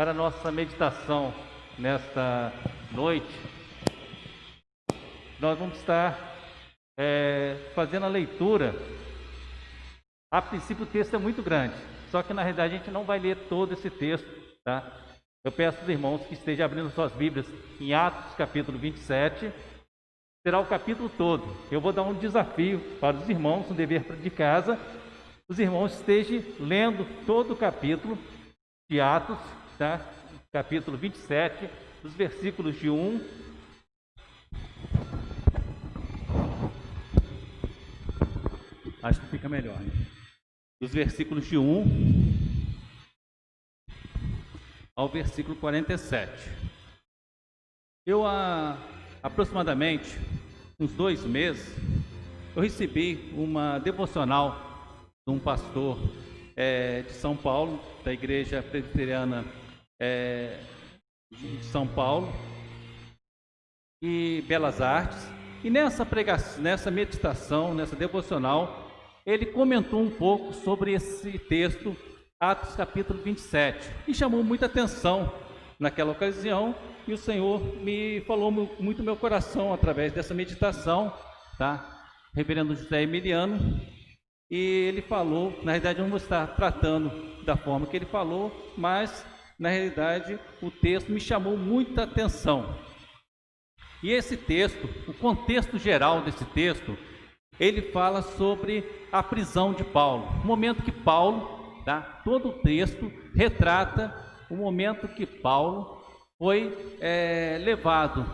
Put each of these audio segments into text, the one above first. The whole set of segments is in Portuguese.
Para a nossa meditação nesta noite, nós vamos estar fazendo a leitura. A princípio o texto é muito grande, só que na realidade a gente não vai ler todo esse texto, tá? Eu peço aos irmãos que estejam abrindo suas Bíblias em Atos capítulo 27, será o capítulo todo. Eu vou dar um desafio para os irmãos, um dever de casa, os irmãos estejam lendo todo o capítulo de Atos, tá? Capítulo 27, dos versículos de 1 acho que fica melhor, né? Dos versículos de 1 ao versículo 47. Eu há aproximadamente uns 2 meses eu recebi uma devocional de um pastor de São Paulo, da Igreja Presbiteriana de São Paulo e Belas Artes, e nessa pregação, nessa meditação, nessa devocional, ele comentou um pouco sobre esse texto, Atos capítulo 27, e chamou muita atenção naquela ocasião, e o Senhor me falou muito no meu coração através dessa meditação, tá? Reverendo José Emiliano, e ele falou, na realidade eu não vou estar tratando da forma que ele falou, mas na realidade o texto me chamou muita atenção. E esse texto, o contexto geral desse texto, ele fala sobre a prisão de Paulo. O momento que Paulo, tá? Todo o texto retrata o momento que Paulo foi levado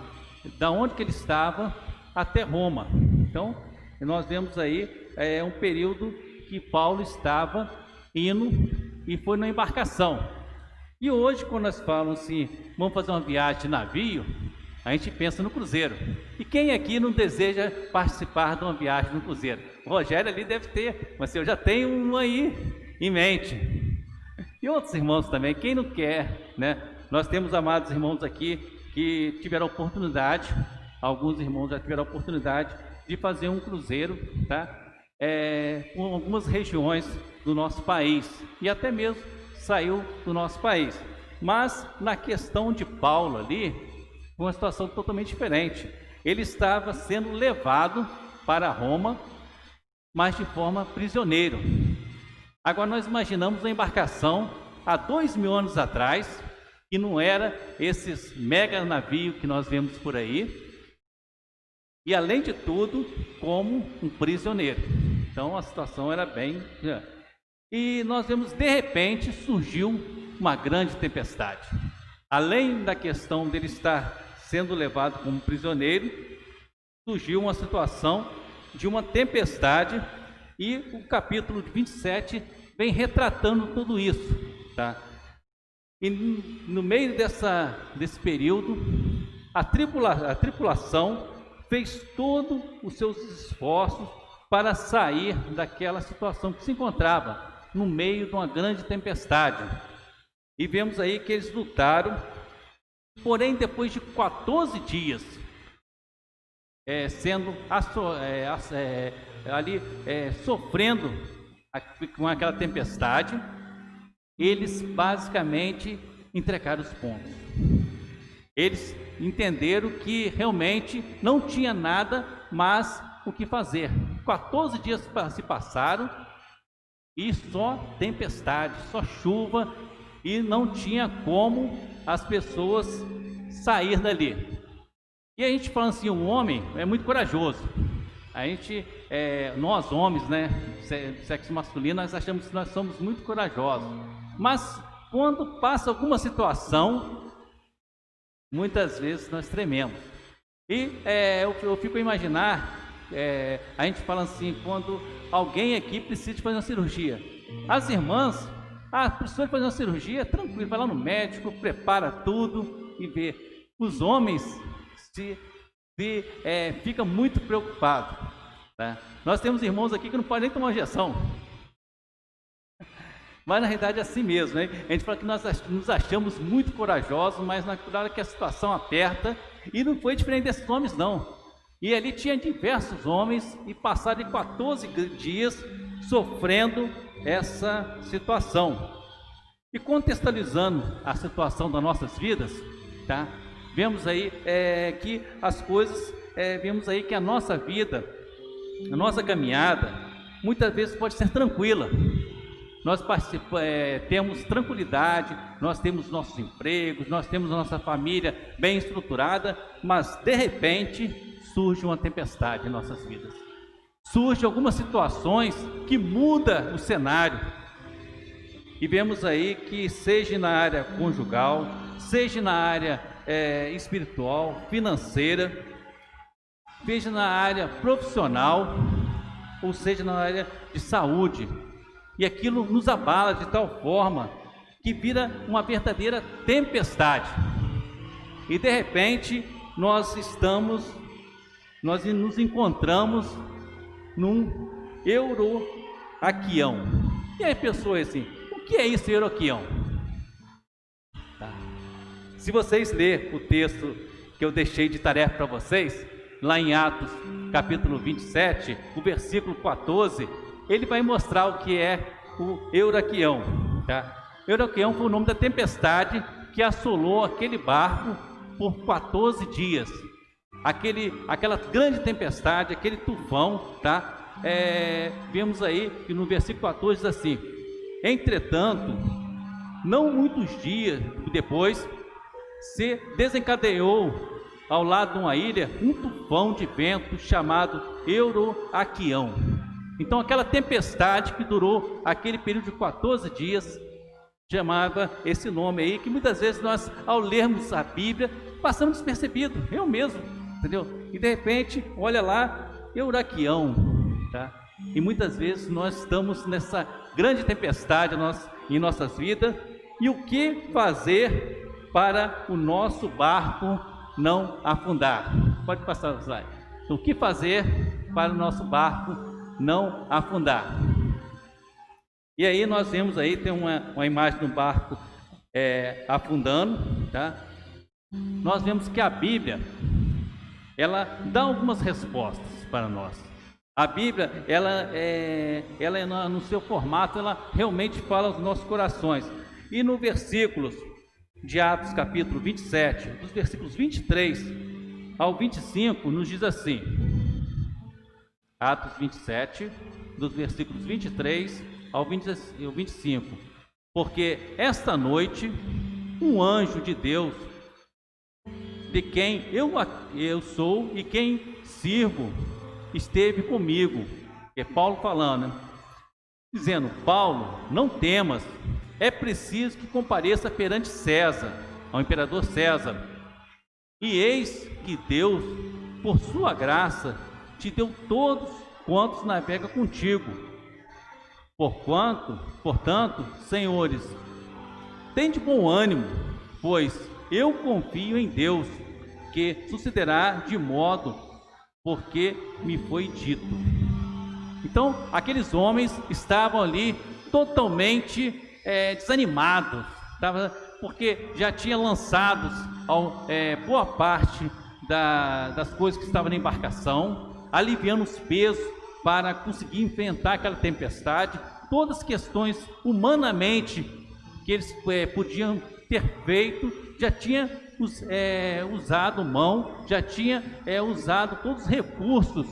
da onde que ele estava até Roma. Então, nós vemos aí um período que Paulo estava indo e foi na embarcação. E hoje, quando nós falamos assim, vamos fazer uma viagem de navio, a gente pensa no cruzeiro. E quem aqui não deseja participar de uma viagem no cruzeiro? O Rogério ali deve ter, mas eu já tenho um aí em mente. E outros irmãos também, quem não quer, né? Nós temos amados irmãos aqui que tiveram oportunidade, alguns irmãos já tiveram oportunidade de fazer um cruzeiro, tá? Com algumas regiões do nosso país, e até mesmo saiu do nosso país. Mas na questão de Paulo ali, uma situação totalmente diferente. Ele estava sendo levado para Roma, mas de forma prisioneiro. Agora nós imaginamos a embarcação há 2000 anos atrás, que não era esses mega navios que nós vemos por aí, e além de tudo, como um prisioneiro. Então a situação era bem... E nós vemos, de repente, surgiu uma grande tempestade. Além da questão dele estar sendo levado como prisioneiro, surgiu uma situação de uma tempestade, e o capítulo 27 vem retratando tudo isso, tá? E no meio desse período, a tripulação fez todos os seus esforços para sair daquela situação que se encontrava no meio de uma grande tempestade. E vemos aí que eles lutaram, porém depois de 14 dias sofrendo com aquela tempestade, eles basicamente entregaram os pontos. Eles entenderam que realmente não tinha nada mais o que fazer. 14 dias se passaram e só tempestade, só chuva, e não tinha como as pessoas sair dali. E a gente fala assim, o homem é muito corajoso. A gente, nós homens, né, sexo masculino, nós achamos que nós somos muito corajosos. Mas quando passa alguma situação, muitas vezes nós trememos. E eu fico a imaginar, a gente fala assim, quando alguém aqui precisa fazer uma cirurgia. As irmãs, precisa fazer uma cirurgia, tranquilo, vai lá no médico, prepara tudo e vê. Os homens ficam muito preocupados, tá? Nós temos irmãos aqui que não podem nem tomar injeção. Mas na realidade é assim mesmo, né? A gente fala que nós nos achamos muito corajosos, mas na hora que a situação aperta, e não foi diferente desses homens não. E ali tinha diversos homens e passaram de 14 dias sofrendo essa situação. E contextualizando a situação das nossas vidas, tá? Vemos aí que as coisas, vemos aí que a nossa vida, a nossa caminhada, muitas vezes pode ser tranquila. Nós temos tranquilidade, nós temos nossos empregos, nós temos a nossa família bem estruturada, mas de repente surge uma tempestade em nossas vidas. Surgem algumas situações que mudam o cenário. E vemos aí que seja na área conjugal, seja na área espiritual, financeira, seja na área profissional, ou seja na área de saúde. E aquilo nos abala de tal forma que vira uma verdadeira tempestade. E de repente nós nos encontramos num euroaquião. E aí pessoas assim, o que é isso, euroaquião? Tá. Se vocês lerem o texto que eu deixei de tarefa para vocês, lá em Atos capítulo 27, o versículo 14, ele vai mostrar o que é o euroaquião. Tá? Euroaquião foi o nome da tempestade que assolou aquele barco por 14 dias. Aquela grande tempestade, aquele tufão, tá? Vemos aí que no versículo 14 diz assim: entretanto, não muitos dias depois, se desencadeou ao lado de uma ilha um tufão de vento chamado euroaquião. Então aquela tempestade que durou aquele período de 14 dias, chamava esse nome aí, que muitas vezes nós, ao lermos a Bíblia, passamos despercebido, eu mesmo, entendeu? E de repente, olha lá, euroaquião, tá? E muitas vezes nós estamos nessa grande tempestade em nossas vidas, e o que fazer para o nosso barco não afundar? Pode passar o slide. Então, o que fazer para o nosso barco não afundar? E aí nós vemos aí, tem uma imagem do barco afundando, tá? Nós vemos que a Bíblia, ela dá algumas respostas para nós. A Bíblia, ela no seu formato, ela realmente fala aos nossos corações. E no versículos de Atos capítulo 27, dos versículos 23 ao 25, nos diz assim: Atos 27, dos versículos 23 ao 25: porque esta noite um anjo de Deus, de quem eu sou e quem sirvo, esteve comigo. É Paulo falando, né? Dizendo: Paulo, não temas, é preciso que compareça perante César, ao imperador César. E eis que Deus, por sua graça, te deu todos quantos navegam contigo. Portanto, senhores, tende bom ânimo, pois eu confio em Deus, que sucederá de modo porque me foi dito. Então, aqueles homens estavam ali totalmente desanimados, porque já tinha lançado boa parte das coisas que estavam na embarcação, aliviando os pesos para conseguir enfrentar aquela tempestade. Todas as questões humanamente que eles podiam ter feito, já tinha usado mão, já tinha usado todos os recursos,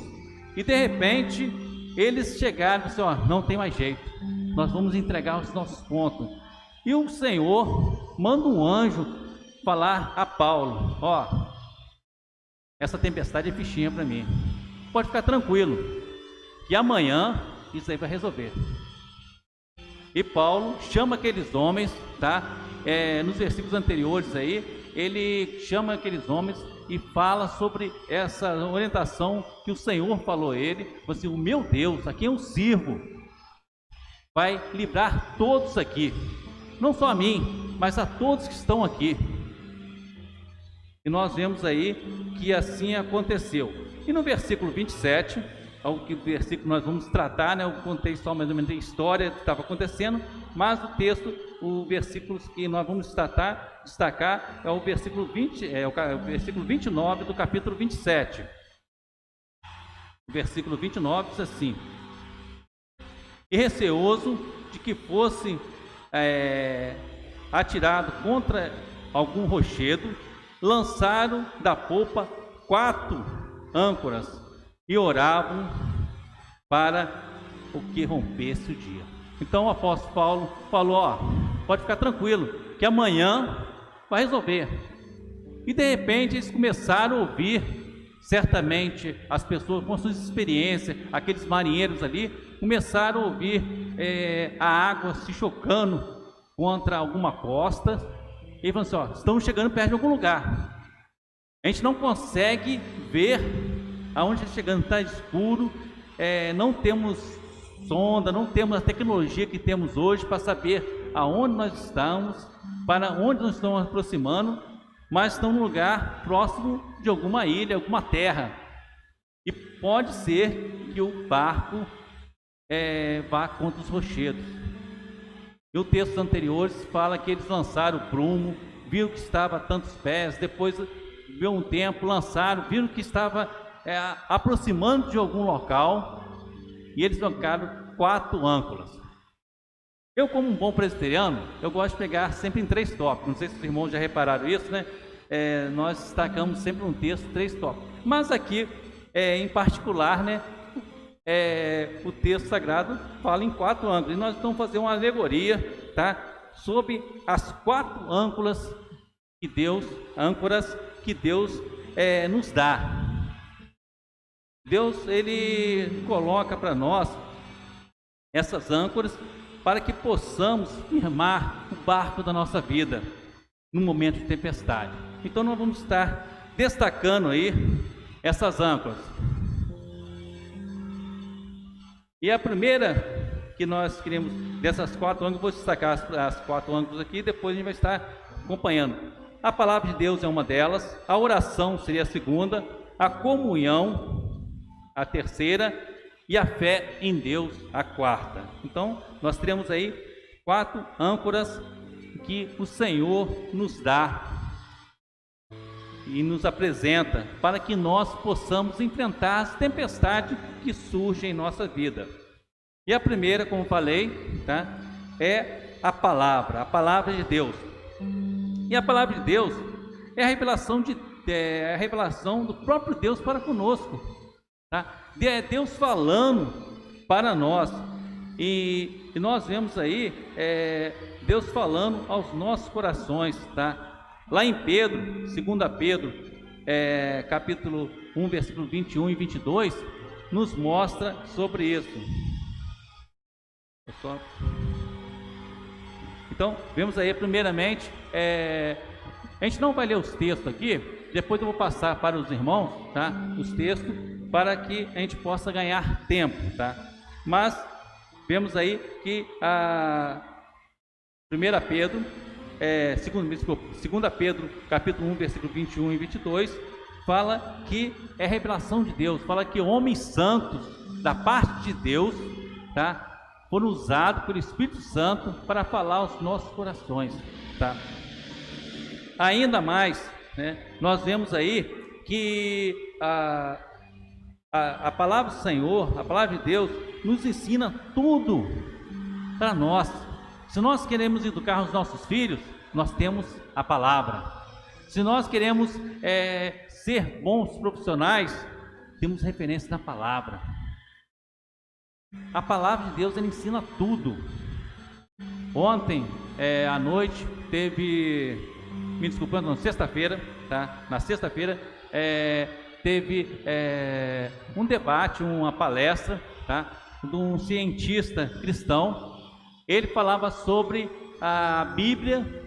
e de repente eles chegaram e disseram: ó, não tem mais jeito, nós vamos entregar os nossos pontos. E o Senhor manda um anjo falar a Paulo: ó, essa tempestade é fichinha para mim, pode ficar tranquilo, que amanhã isso aí vai resolver. E Paulo chama aqueles homens, tá? Nos versículos anteriores aí, ele chama aqueles homens e fala sobre essa orientação que o Senhor falou a ele, assim: o meu Deus, a quem eu sirvo, vai livrar todos aqui, não só a mim, mas a todos que estão aqui. E nós vemos aí que assim aconteceu. E no versículo 27, o versículo nós vamos tratar, né? Eu contei só mais ou menos a história que estava acontecendo, mas o texto, o versículo que nós vamos destacar é o versículo 20, o versículo 29 do capítulo 27. O versículo 29 diz assim: e receoso de que fosse atirado contra algum rochedo, lançaram da popa 4 âncoras e oravam para o que rompesse o dia. Então o apóstolo Paulo falou: pode ficar tranquilo, que amanhã vai resolver. E de repente eles começaram a ouvir, certamente as pessoas com suas experiências, aqueles marinheiros ali, começaram a ouvir a água se chocando contra alguma costa, e falaram assim: estamos chegando perto de algum lugar. A gente não consegue ver aonde está chegando, está escuro, não temos sonda, não temos a tecnologia que temos hoje para saber aonde nós estamos, para onde nós estamos aproximando, mas estamos num lugar próximo de alguma ilha, alguma terra, e pode ser que o barco vá contra os rochedos. E o texto anteriores fala que eles lançaram o prumo, viram que estava a tantos pés, depois viu um tempo, lançaram, viram que estava aproximando de algum local, e eles colocaram 4 âncoras. Eu, como um bom presbiteriano, eu gosto de pegar sempre em 3 tópicos. Não sei se os irmãos já repararam isso, né? Nós destacamos sempre um texto, 3 tópicos. Mas aqui, em particular, né, o texto sagrado fala em 4 âncoras. E nós vamos fazer uma alegoria, tá, sobre as 4 âncoras que Deus nos dá. Deus, Ele coloca para nós essas âncoras para que possamos firmar o barco da nossa vida no momento de tempestade. Então nós vamos estar destacando aí essas âncoras. E a primeira que nós queremos dessas 4 âncoras, vou destacar as 4 âncoras aqui, depois a gente vai estar acompanhando. A palavra de Deus é uma delas, a oração seria a segunda, a comunhão a terceira e a fé em Deus a 4ª. Então nós teremos aí 4 âncoras que o Senhor nos dá e nos apresenta para que nós possamos enfrentar as tempestades que surgem em nossa vida. E a primeira, como falei, tá, é a palavra de Deus. E a palavra de Deus é a revelação do próprio Deus para conosco, tá? É Deus falando para nós, e nós vemos aí Deus falando aos nossos corações, tá? Lá em Pedro, 2 Pedro, capítulo 1, versículo 21 e 22, nos mostra sobre isso. Então, vemos aí primeiramente, a gente não vai ler os textos aqui, depois eu vou passar para os irmãos, tá, os textos, para que a gente possa ganhar tempo, tá? Mas vemos aí que a 2 Pedro, capítulo 1, versículo 21 e 22, fala que é revelação de Deus, fala que homens santos da parte de Deus, tá, foram usados pelo Espírito Santo para falar aos nossos corações, tá? Ainda mais, né, nós vemos aí que a palavra do Senhor, a palavra de Deus, nos ensina tudo para nós. Se nós queremos educar os nossos filhos, nós temos a palavra. Se nós queremos ser bons profissionais, temos referência na palavra. A palavra de Deus, ela ensina tudo. Ontem à noite teve, me desculpando, na sexta-feira, tá? Na sexta-feira teve um debate, uma palestra, tá, de um cientista cristão. Ele falava sobre a Bíblia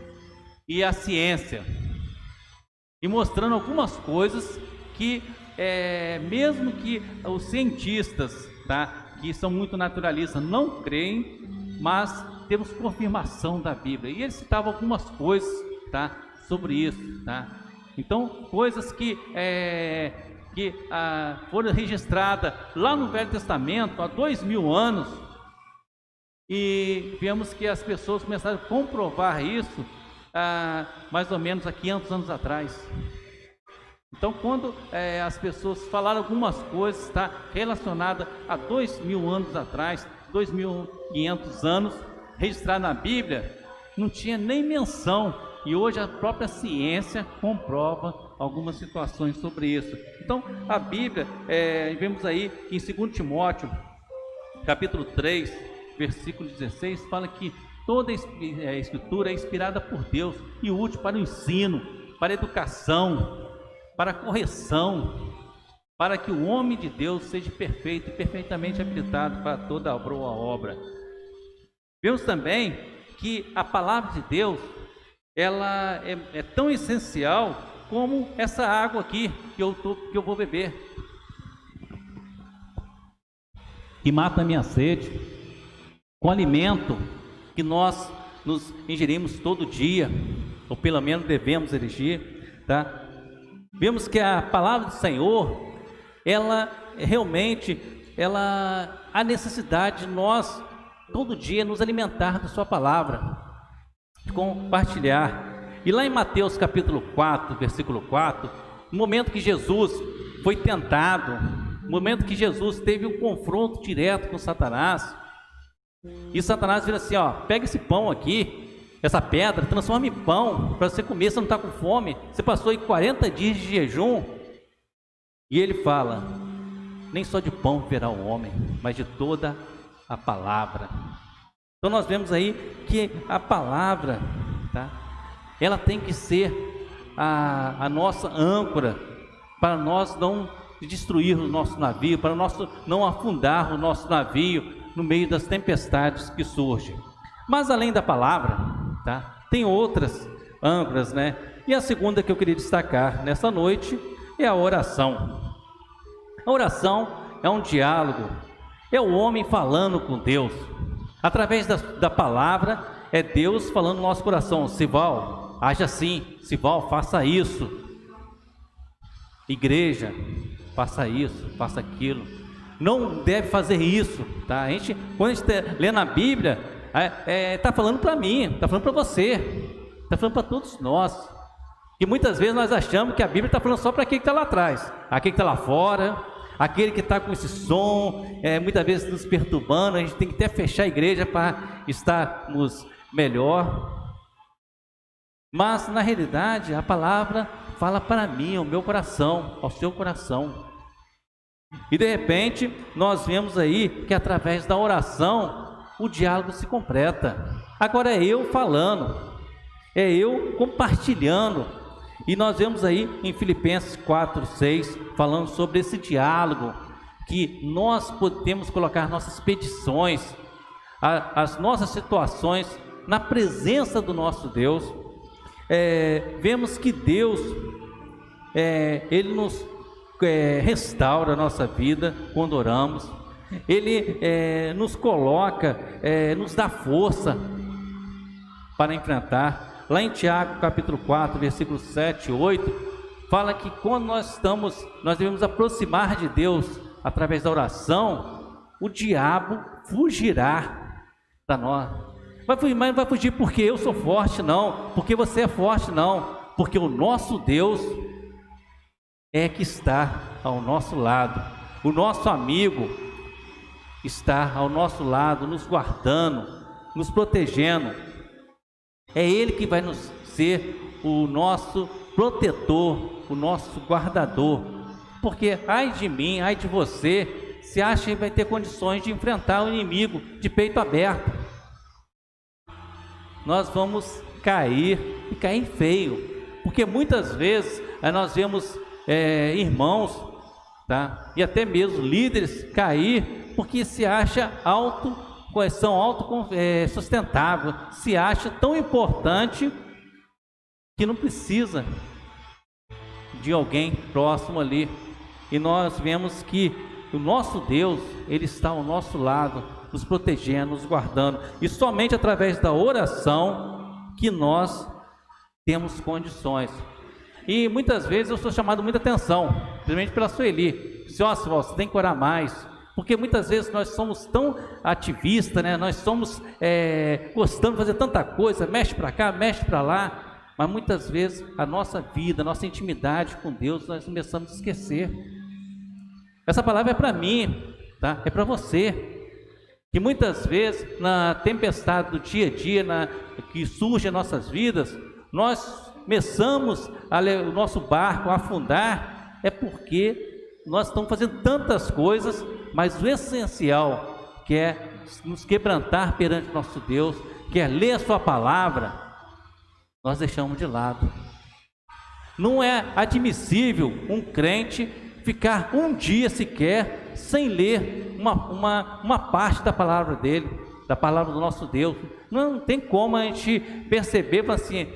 e a ciência, e mostrando algumas coisas que, mesmo que os cientistas, tá, que são muito naturalistas, não creem, mas temos confirmação da Bíblia. E ele citava algumas coisas, tá, sobre isso, tá? Então, coisas que foram registradas lá no Velho Testamento há 2000 anos, e vemos que as pessoas começaram a comprovar isso mais ou menos há 500 anos atrás. Então, quando as pessoas falaram algumas coisas, tá, relacionadas a 2000 anos atrás, 2500 anos, registrado na Bíblia, não tinha nem menção, e hoje a própria ciência comprova algumas situações sobre isso. Então, a Bíblia, vemos aí que em 2 Timóteo, capítulo 3, versículo 16, fala que toda a Escritura é inspirada por Deus e útil para o ensino, para a educação, para a correção, para que o homem de Deus seja perfeito e perfeitamente habilitado para toda a boa obra. Vemos também que a palavra de Deus, ela é tão essencial como essa água aqui que eu vou beber, que mata a minha sede, com alimento que nós nos ingerimos todo dia, ou pelo menos devemos erigir, tá? Vemos que a palavra do Senhor, ela realmente, há necessidade de nós todo dia nos alimentar da sua palavra, de compartilhar. E lá em Mateus capítulo 4, versículo 4, no momento que Jesus foi tentado, no momento que Jesus teve um confronto direto com Satanás, e Satanás vira assim, ó, pega esse pão aqui, essa pedra, transforma em pão, para você comer, você não está com fome, você passou aí 40 dias de jejum, e ele fala, nem só de pão viverá o homem, mas de toda a palavra. Então nós vemos aí que a palavra, tá? Ela tem que ser a nossa âncora, para nós não destruirmos o nosso navio, para nós não afundar o nosso navio no meio das tempestades que surgem. Mas além da palavra, tá? Tem outras âncoras, né? E a segunda que eu queria destacar nessa noite é a oração. A oração é um diálogo, é o homem falando com Deus. Através da palavra, é Deus falando no nosso coração. Sival, age assim. Sival, faça isso. Igreja, faça isso, faça aquilo. Não deve fazer isso, tá? Quando a gente lê na Bíblia, está falando para mim, está falando para você, está falando para todos nós. E muitas vezes nós achamos que a Bíblia está falando só para aquele que está lá atrás, aquele que está lá fora, aquele que está com esse som, muitas vezes nos perturbando. A gente tem que até fechar a igreja para estarmos melhor. Mas na realidade a palavra fala para mim, ao meu coração, ao seu coração. E de repente nós vemos aí que através da oração o diálogo se completa. Agora é eu falando, é eu compartilhando. E nós vemos aí em Filipenses 4:6 falando sobre esse diálogo, que nós podemos colocar nossas petições, as nossas situações na presença do nosso Deus. Vemos que Deus, Ele nos restaura a nossa vida quando oramos. Ele nos coloca, nos dá força para enfrentar. Lá em Tiago capítulo 4, versículos 7 e 8, fala que quando nós devemos aproximar de Deus através da oração, o diabo fugirá da nós. Mas não vai fugir porque eu sou forte, não, porque você é forte, não, porque o nosso Deus é que está ao nosso lado. O nosso amigo está ao nosso lado, nos guardando, nos protegendo. É Ele que vai nos ser o nosso protetor, o nosso guardador. Porque ai de mim, ai de você, se acha que vai ter condições de enfrentar o inimigo de peito aberto. Nós vamos cair, e cair feio. Porque muitas vezes nós vemos irmãos, tá? E até mesmo líderes cair porque se acha sustentável, se acha tão importante que não precisa de alguém próximo ali. E nós vemos que o nosso Deus, Ele está ao nosso lado, nos protegendo, nos guardando, e somente através da oração que nós temos condições. E muitas vezes eu sou chamado muita atenção, principalmente pela Sueli. Você tem que orar mais. Porque muitas vezes nós somos tão ativistas, né? Nós somos gostamos de fazer tanta coisa, mexe para cá, mexe para lá, mas muitas vezes a nossa vida, a nossa intimidade com Deus, nós começamos a esquecer. Essa palavra é para mim, tá? É para você. que muitas vezes na tempestade do dia a dia que surge em nossas vidas, nós começamos o nosso barco a afundar, é porque nós estamos fazendo tantas coisas, mas o essencial, que é nos quebrantar perante nosso Deus, que é ler a sua palavra, nós deixamos de lado. Não é admissível um crente ficar um dia sequer sem ler uma parte da palavra dele, da palavra do nosso Deus. Não tem como a gente perceber assim,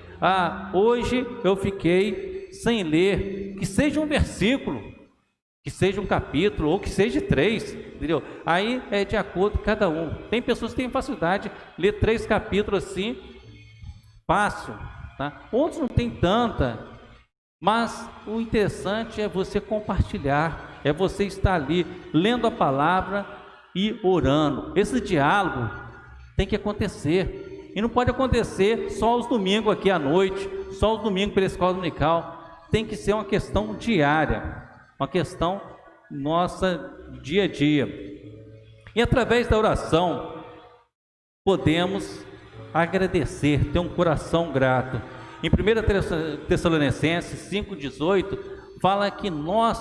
hoje eu fiquei sem ler, que seja um versículo, que seja um capítulo, ou que seja 3, entendeu? Aí é de acordo com cada um. Tem pessoas que têm facilidade de ler 3 capítulos assim, fácil, tá? Outros não tem tanta, mas o interessante é você compartilhar, é você estar ali lendo a palavra e orando. Esse diálogo tem que acontecer, e não pode acontecer só os domingos aqui à noite, só os domingos pela escola dominical. Tem que ser uma questão diária, uma questão nossa dia a dia. E através da oração podemos agradecer, ter um coração grato. Em 1 Tessalonicenses 5,18 fala que nós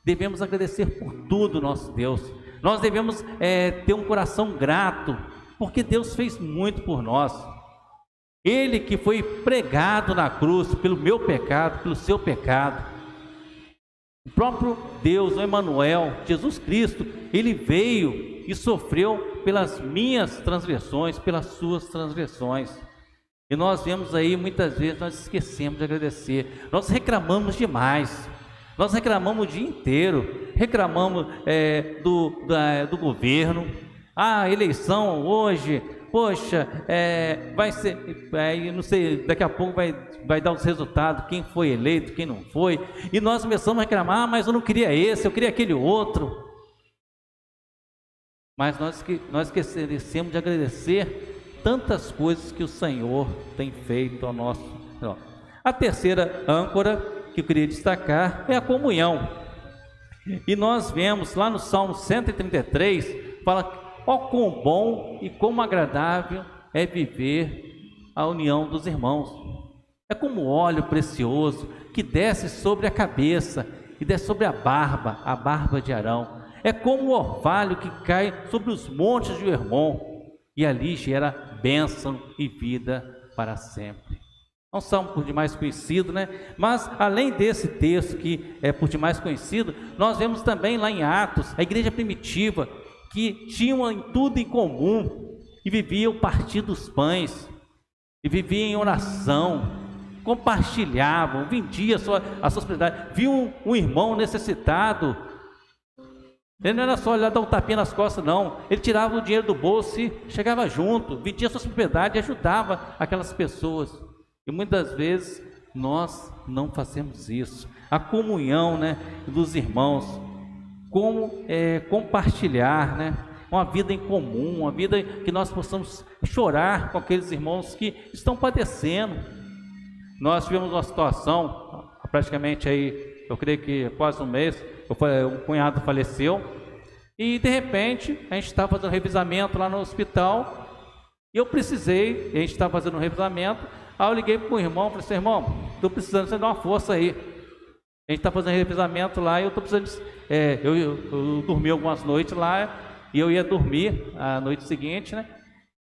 devemos agradecer por tudo, nosso Deus. Nós devemos ter um coração grato, porque Deus fez muito por nós. Ele que foi pregado na cruz pelo meu pecado, pelo seu pecado. O próprio Deus, o Emmanuel, Jesus Cristo, Ele veio e sofreu pelas minhas transgressões, pelas suas transgressões. E nós vemos aí, muitas vezes, nós esquecemos de agradecer. Nós reclamamos demais. Nós reclamamos o dia inteiro. Reclamamos do governo. A eleição hoje, poxa, vai ser, não sei, daqui a pouco vai dar os resultados, quem foi eleito, quem não foi. E nós começamos a reclamar, mas eu não queria esse, eu queria aquele outro. Mas nós esquecemos de agradecer tantas coisas que o Senhor tem feito ao nosso. A terceira âncora que eu queria destacar é a comunhão. E nós vemos lá no Salmo 133, fala: ó quão bom e como agradável é viver a união dos irmãos. É como óleo precioso que desce sobre a cabeça e desce sobre a barba de Arão. É como o orvalho que cai sobre os montes de Hermon e ali gera bênção e vida para sempre. É um salmo por demais conhecido, né? Mas além desse texto que é por demais conhecido, nós vemos também lá em Atos, a igreja primitiva, que tinham tudo em comum e viviam o partir dos pães, e viviam em oração, compartilhavam, vendiam a sua propriedade, viam um irmão necessitado. Ele não era só olhar, dar um tapinha nas costas, não. Ele tirava o dinheiro do bolso e chegava junto, vendia suas propriedades e ajudava aquelas pessoas. E muitas vezes nós não fazemos isso. A comunhão, né, dos irmãos, como compartilhar, né, uma vida em comum, uma vida que nós possamos chorar com aqueles irmãos que estão padecendo. Nós tivemos uma situação, praticamente aí, eu creio que quase um mês, um cunhado faleceu, e de repente a gente estava fazendo um revisamento lá no hospital, e eu precisei, a gente estava fazendo um revisamento, aí eu liguei para o irmão, falei assim: irmão, estou precisando, você dar uma força aí, a gente está fazendo revisamento lá, e eu estou precisando, eu dormi algumas noites lá, e eu ia dormir a noite seguinte, né?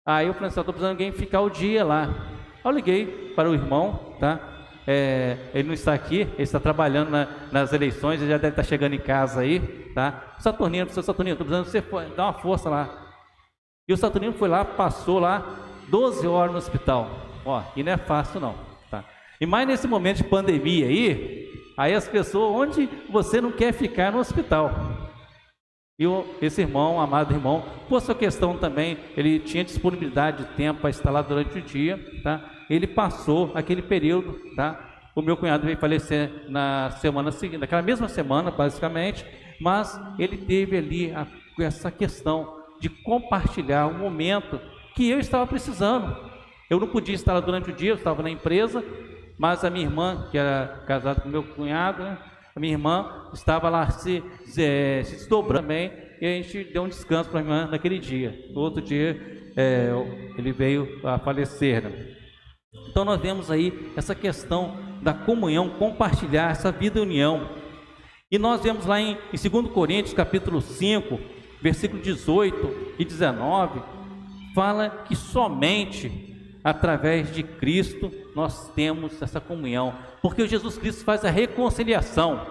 Aí eu falei assim: eu estou precisando de alguém ficar o dia lá. Aí eu liguei para o irmão, tá? Ele não está aqui, ele está trabalhando nas eleições, ele já deve estar chegando em casa aí, tá? Saturnino, professor Saturnino, estou precisando de você dar uma força lá. E o Saturnino foi lá, passou lá 12 horas no hospital. Ó, e não é fácil não, tá? E mais nesse momento de pandemia aí as pessoas, onde você não quer ficar no hospital. E esse irmão, amado irmão, por sua questão também, ele tinha disponibilidade de tempo para estar lá durante o dia, tá? Ele passou aquele período, tá? O meu cunhado veio falecer na semana seguinte, naquela mesma semana, basicamente, mas ele teve ali essa questão de compartilhar um momento que eu estava precisando. Eu não podia estar lá durante o dia, eu estava na empresa, mas a minha irmã, que era casada com o meu cunhado, né? A minha irmã estava lá se desdobrando também e a gente deu um descanso para a irmã naquele dia. No outro dia, ele veio a falecer, né? Então nós vemos aí essa questão da comunhão, compartilhar essa vida e união. E nós vemos lá em 2 Coríntios capítulo 5, versículo 18 e 19, fala que somente através de Cristo nós temos essa comunhão, porque Jesus Cristo faz a reconciliação.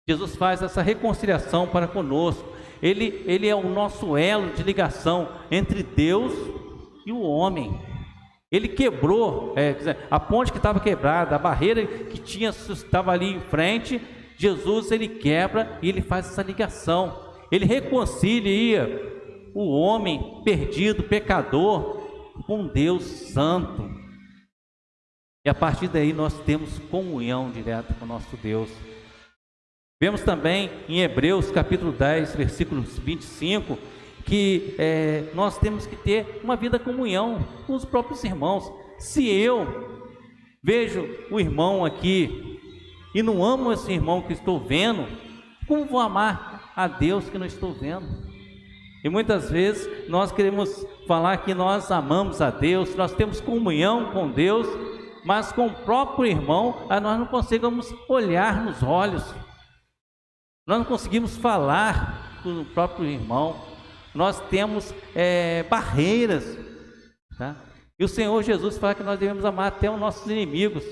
Jesus faz essa reconciliação para conosco. Ele é o nosso elo de ligação entre Deus e o homem. Ele quebrou a ponte que estava quebrada, a barreira que estava ali em frente. Jesus, ele quebra e ele faz essa ligação. Ele reconcilia o homem perdido, pecador, com Deus santo. E a partir daí nós temos comunhão direta com o nosso Deus. Vemos também em Hebreus capítulo 10, versículos 25, que nós temos que ter uma vida de comunhão com os próprios irmãos. Se eu vejo o irmão aqui e não amo esse irmão que estou vendo, como vou amar a Deus que não estou vendo? E muitas vezes nós queremos falar que nós amamos a Deus, nós temos comunhão com Deus, mas com o próprio irmão nós não conseguimos olhar nos olhos, nós não conseguimos falar com o próprio irmão. Nós temos barreiras, tá? E o Senhor Jesus fala que nós devemos amar até os nossos inimigos,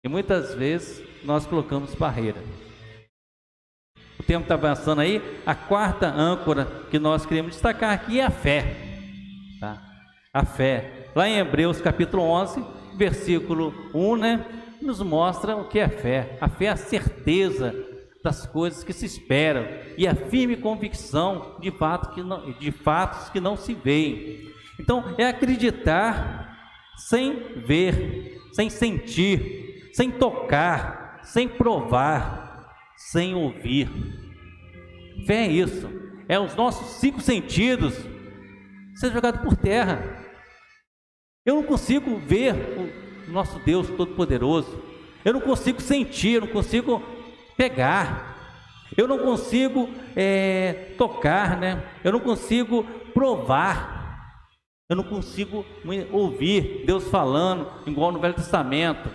e muitas vezes nós colocamos barreira. O tempo está avançando aí. A quarta âncora que nós queremos destacar aqui é a fé, tá? A fé, lá em Hebreus capítulo 11, versículo 1, né, nos mostra o que é fé. A fé é a certeza das coisas que se esperam e a firme convicção de fatos que não se veem. Então é acreditar sem ver, sem sentir, sem tocar, sem provar, sem ouvir. Fé é isso, é os nossos 5 sentidos ser jogados por terra. Eu não consigo ver o nosso Deus Todo-Poderoso, eu não consigo sentir, eu não consigo pegar, eu não consigo tocar, né? Eu não consigo provar, eu não consigo ouvir Deus falando, igual no Velho Testamento,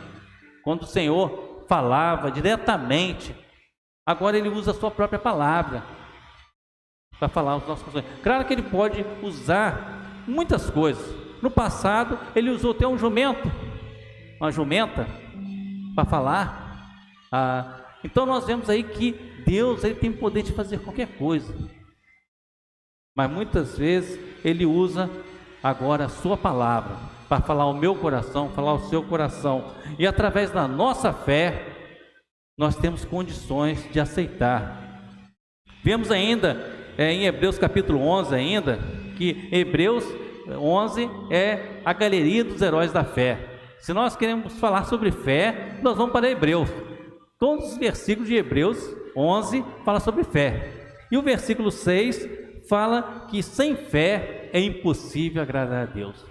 quando o Senhor falava diretamente. Agora ele usa a sua própria palavra para falar os nossos corações. Claro que ele pode usar muitas coisas. No passado ele usou até uma jumenta para falar. Então nós vemos aí que Deus, ele tem o poder de fazer qualquer coisa, mas muitas vezes ele usa agora a sua palavra para falar o meu coração, falar o seu coração, e através da nossa fé nós temos condições de aceitar. Vemos ainda em Hebreus capítulo 11 ainda, que Hebreus 11 é a galeria dos heróis da fé. Se nós queremos falar sobre fé, nós vamos para Hebreus. Todos os versículos de Hebreus 11 falam sobre fé. E o versículo 6 fala que sem fé é impossível agradar a Deus.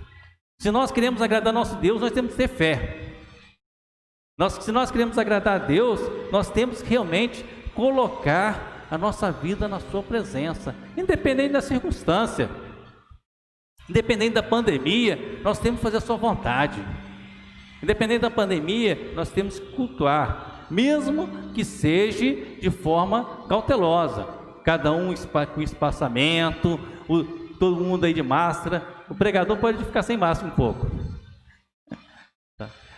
Se nós queremos agradar nosso Deus, nós temos que ter fé. Se nós queremos agradar a Deus, nós temos que realmente colocar a nossa vida na sua presença, independente da circunstância, independente da pandemia, nós temos que fazer a sua vontade. Independente da pandemia, nós temos que cultuar, mesmo que seja de forma cautelosa, cada um com espaçamento, todo mundo aí de máscara. O pregador pode ficar sem máscara um pouco,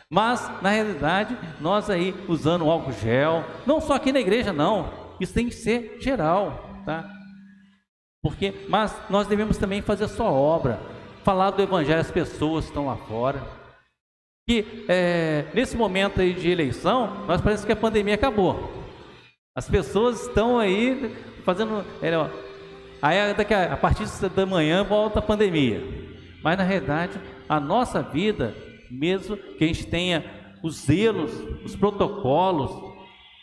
mas na realidade nós aí usando álcool gel, não só aqui na igreja não, isso tem que ser geral, tá? Mas nós devemos também fazer a sua obra, falar do evangelho às pessoas que estão lá fora. Que nesse momento aí de eleição, nós parece que a pandemia acabou. As pessoas estão aí fazendo, aí a partir da manhã volta a pandemia. Mas na realidade, a nossa vida, mesmo que a gente tenha os zelos, os protocolos,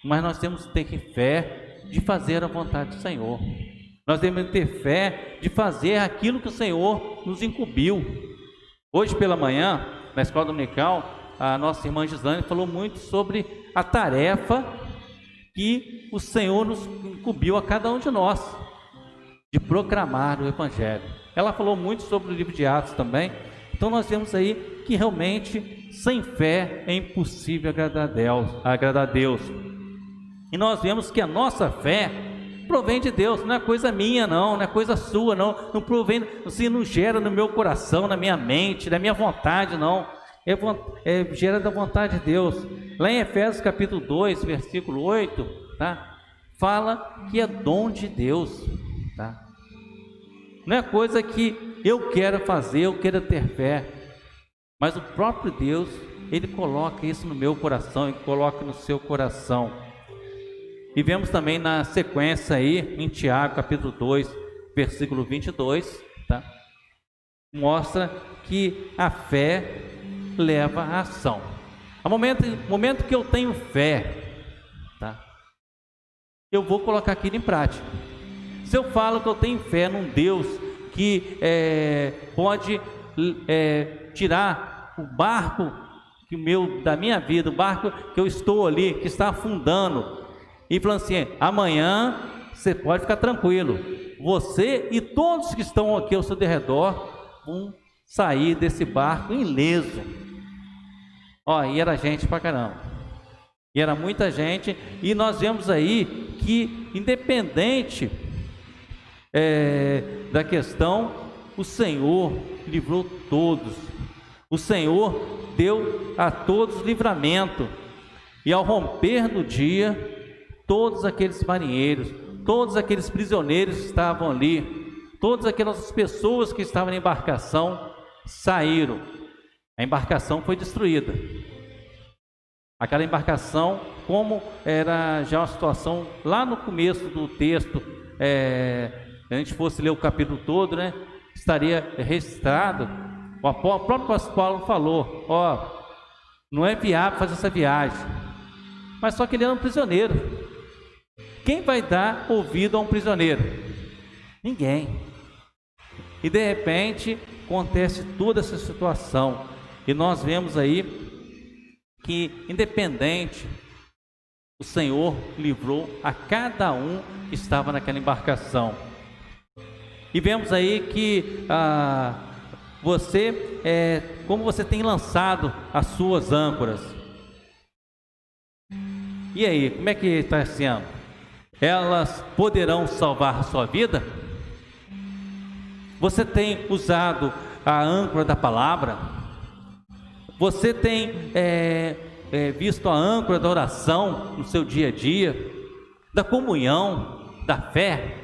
mas nós temos que ter fé de fazer a vontade do Senhor. Nós devemos ter fé de fazer aquilo que o Senhor nos incumbiu. Hoje pela manhã, na escola dominical, a nossa irmã Gislane falou muito sobre a tarefa que o Senhor nos incumbiu a cada um de nós, de proclamar o Evangelho. Ela falou muito sobre o livro de Atos também. Então nós vemos aí que realmente sem fé é impossível agradar a Deus. E nós vemos que a nossa fé provém de Deus, não é coisa minha não é coisa sua não provém, assim, não gera no meu coração, na minha mente, na minha vontade não, gera da vontade de Deus. Lá em Efésios capítulo 2, versículo 8, tá? Fala que é dom de Deus, tá? Não é coisa que eu quero fazer, eu quero ter fé, mas o próprio Deus, Ele coloca isso no meu coração, Ele coloca no seu coração. E vemos também na sequência aí, em Tiago capítulo 2, versículo 22, tá? Mostra que a fé leva à ação. No momento que eu tenho fé, tá? Eu vou colocar aquilo em prática. Se eu falo que eu tenho fé num Deus que pode tirar o barco da minha vida, o barco que eu estou ali, que está afundando, e falando assim: amanhã você pode ficar tranquilo, você e todos que estão aqui ao seu redor vão sair desse barco ileso. E era gente pra caramba, e era muita gente, e nós vemos aí que independente da questão, o Senhor livrou todos, o Senhor deu a todos livramento, e ao romper do dia, todos aqueles marinheiros, todos aqueles prisioneiros que estavam ali, todas aquelas pessoas que estavam na embarcação saíram. A embarcação foi destruída. Aquela embarcação, como era já uma situação lá no começo do texto, se a gente fosse ler o capítulo todo, né, estaria registrado. O próprio apóstolo Paulo falou: não é viável fazer essa viagem, mas só que ele era um prisioneiro. Quem vai dar ouvido a um prisioneiro? Ninguém. E de repente acontece toda essa situação, e nós vemos aí que independente, o Senhor livrou a cada um que estava naquela embarcação. E vemos aí que como você tem lançado as suas âncoras. E aí, como é que está esse ano? Elas poderão salvar a sua vida? Você tem usado a âncora da palavra? Você tem visto a âncora da oração no seu dia a dia, da comunhão, da fé?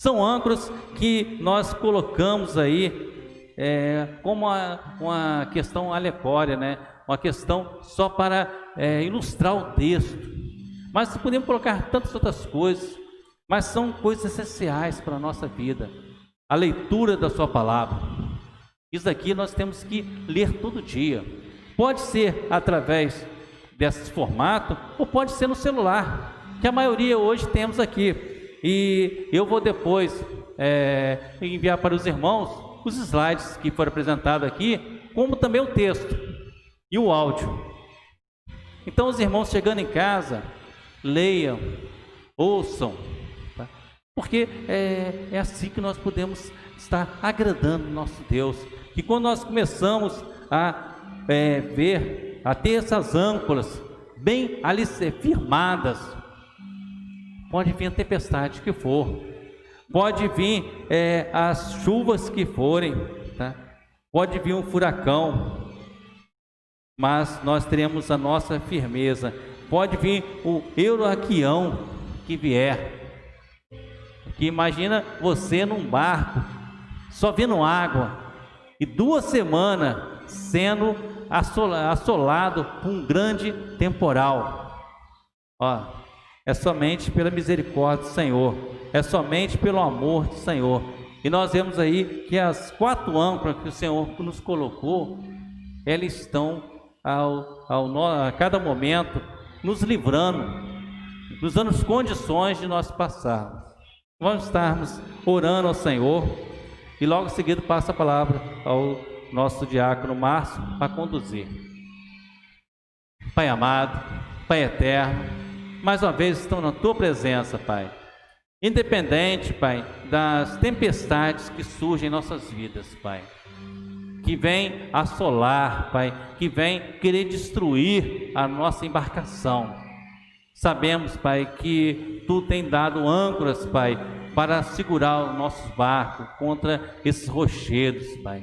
São âncoras que nós colocamos aí como uma questão alegórica, né? Uma questão só para ilustrar o texto. Mas podemos colocar tantas outras coisas, mas são coisas essenciais para a nossa vida. A leitura da sua palavra. Isso aqui nós temos que ler todo dia. Pode ser através desse formato, ou pode ser no celular, que a maioria hoje temos aqui. E eu vou depois enviar para os irmãos os slides que foram apresentados aqui, como também o texto e o áudio. Então os irmãos chegando em casa, leiam, ouçam, tá? Porque é assim que nós podemos estar agradando o nosso Deus. E quando nós começamos a ter essas âncoras bem ali firmadas, pode vir a tempestade que for, pode vir as chuvas que forem, tá? Pode vir um furacão, mas nós teremos a nossa firmeza. Pode vir o huracan que vier, que imagina você num barco, só vendo água, e 2 semanas sendo assolado por um grande temporal. É somente pela misericórdia do Senhor, é somente pelo amor do Senhor. E nós vemos aí que as 4 âncoras que o Senhor nos colocou, elas estão a cada momento nos livrando, nos dando as condições de nós passarmos. Vamos estarmos orando ao Senhor, e logo em seguida passa a palavra ao nosso diácono Márcio para conduzir. Pai amado, Pai eterno, mais uma vez estão na Tua presença, Pai. Independente, Pai, das tempestades que surgem em nossas vidas, Pai, que vem assolar, Pai, que vem querer destruir a nossa embarcação. Sabemos, Pai, que Tu tem dado âncoras, Pai, para segurar os nossos barcos contra esses rochedos, Pai.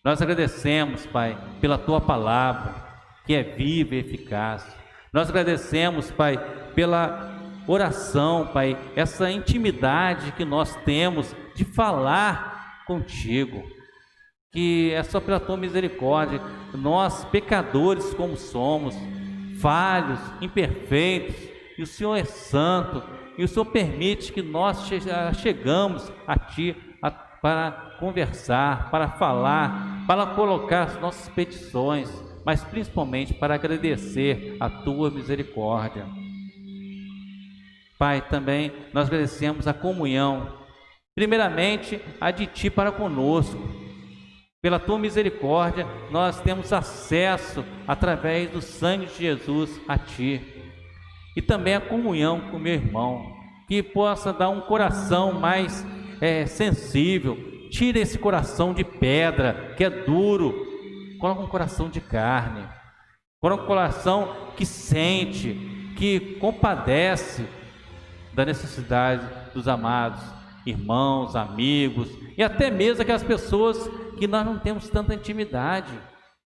Nós agradecemos, Pai, pela Tua palavra, que é viva e eficaz. Nós agradecemos, Pai, pela oração, Pai, essa intimidade que nós temos de falar contigo, que é só pela Tua misericórdia. Nós, pecadores como somos, falhos, imperfeitos, e o Senhor é santo, e o Senhor permite que nós chegamos a Ti para conversar, para falar, para colocar as nossas petições, mas principalmente para agradecer a Tua misericórdia. Pai, também nós agradecemos a comunhão, primeiramente a de Ti para conosco. Pela Tua misericórdia, nós temos acesso, através do sangue de Jesus, a Ti. E também a comunhão com o meu irmão, que possa dar um coração mais sensível. Tira esse coração de pedra, que é duro. Coloca um coração de carne. Coloca um coração que sente, que compadece da necessidade dos amados irmãos, amigos, e até mesmo aquelas pessoas que nós não temos tanta intimidade,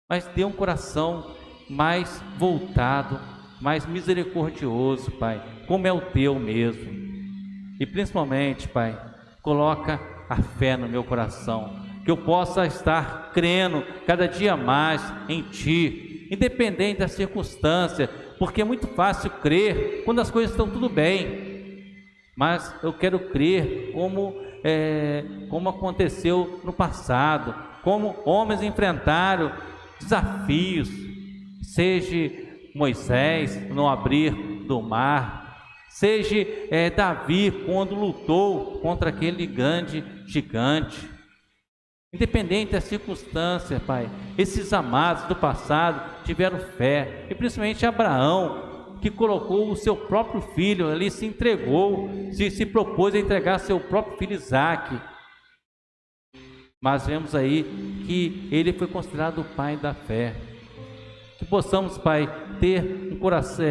mas dê um coração mais voltado, mais misericordioso, Pai, como é o Teu mesmo. E principalmente, Pai, coloca a fé no meu coração, que eu possa estar crendo cada dia mais em Ti, independente da circunstância, porque é muito fácil crer quando as coisas estão tudo bem, mas eu quero crer como aconteceu no passado, como homens enfrentaram desafios, seja Moisés no abrir do mar, seja Davi quando lutou contra aquele grande gigante. Independente da circunstância, Pai, esses amados do passado tiveram fé, e principalmente Abraão, que colocou o seu próprio filho ali, se entregou, se propôs a entregar seu próprio filho Isaque. Mas vemos aí que ele foi considerado o pai da fé. Que possamos, Pai, ter um coração,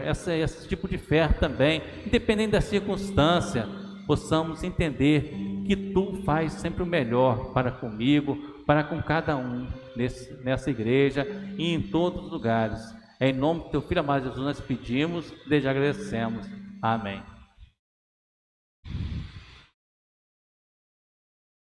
esse tipo de fé também, independente da circunstância, possamos entender que Tu faz sempre o melhor para comigo, para com cada um nessa igreja e em todos os lugares. É em nome do Teu Filho amado Jesus nós pedimos e desde agradecemos. Amém.